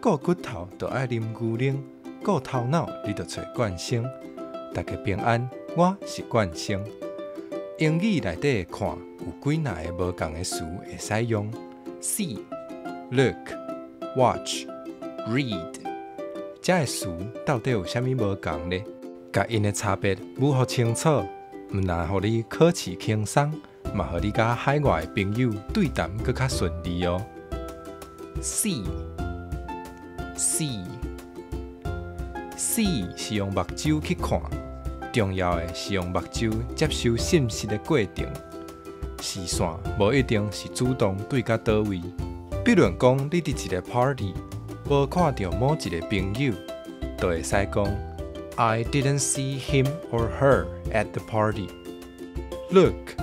顾骨头就爱啉牛奶，顾头脑你就找冠生。大家平安，我是冠生。英语内底看有几哪个无同的词会使用 ？See、look、watch、read， 这个词到底有啥物无同呢？甲因的差别如何清楚？毋但互你考试轻松，嘛互你甲海外的朋友对谈更较顺利哦。See 是用目睭去看，重要的是用目睭接收信息的过程。视线无一定是主动对到倒位，比如讲你伫一个 party， 无看到某一个朋友，就会使讲 I didn't see him or her at the party. Look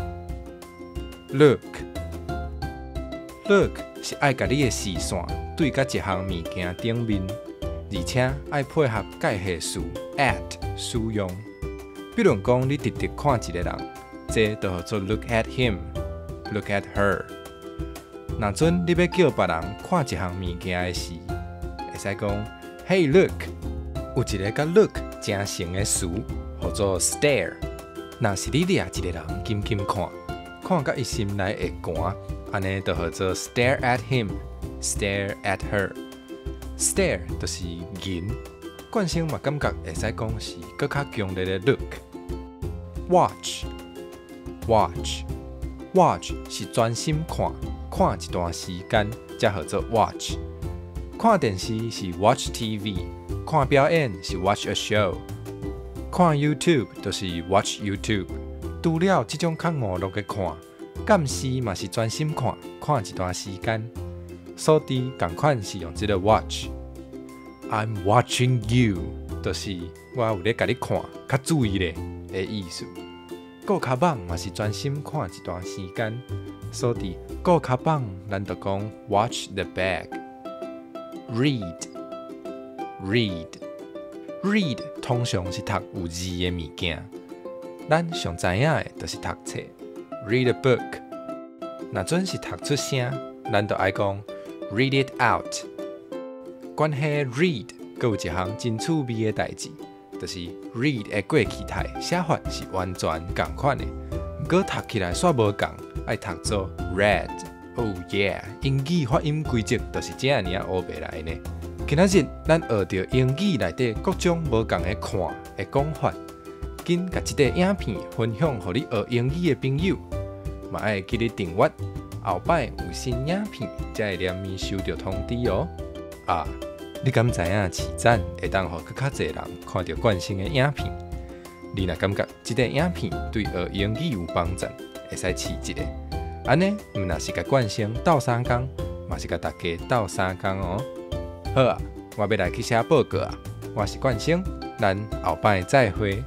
是爱甲你的视线对到一项物件顶面，而且爱配合介系词 at 使用。比如讲，你直直看一个人，这就叫做 look at him、look at her。若阵你要叫别人看一项物件的时，会使讲 Hey look， 有一个甲 look 正像的词，叫做 stare。若是你掠一个人紧紧看，看到伊心内会寒，安尼就叫做 stare at him、stare at her。stare 就是nhìn，冠生嘛感觉会使讲是更较强烈的 look。watch 是专心看一段时间，才叫做 watch。看电视是 watch TV， 看表演是 watch a show， 看 YouTube 就是 watch YouTube。除了这种较娱乐的看，监视嘛是专心看一段时间。所以同款是用这个 watch。I'm watching you， 就是我有咧甲你看，较注意咧的意思。顾脚蠓嘛是专心看一段时间，所以顾脚蠓咱就讲 watch the bag。read 通常是读有字的物件，咱上知影的就是读册 read a book。若准是读出声，咱就爱讲 read it out。关系 read， 还有一项真趣味的代志，就是 read 的过去态写法是完全同款的，不过读起来煞无同，爱读做 read。Oh yeah， 英语发音规则就是这样学袂来呢。今仔日咱学到英语内底各种无同的看的讲法，紧甲这个影片分享给你学英语的朋友，嘛爱记得订阅，后摆有新影片才会连面收到通知哦。你敢知影市展会当互更较侪人看到冠生的影片？你若感觉这个影片对学英语有帮助，会使试一个。安尼，毋若是甲冠生斗3工，嘛是甲大家斗3工哦。好啊，我要来去写报告啊。我是冠生，咱后摆再会。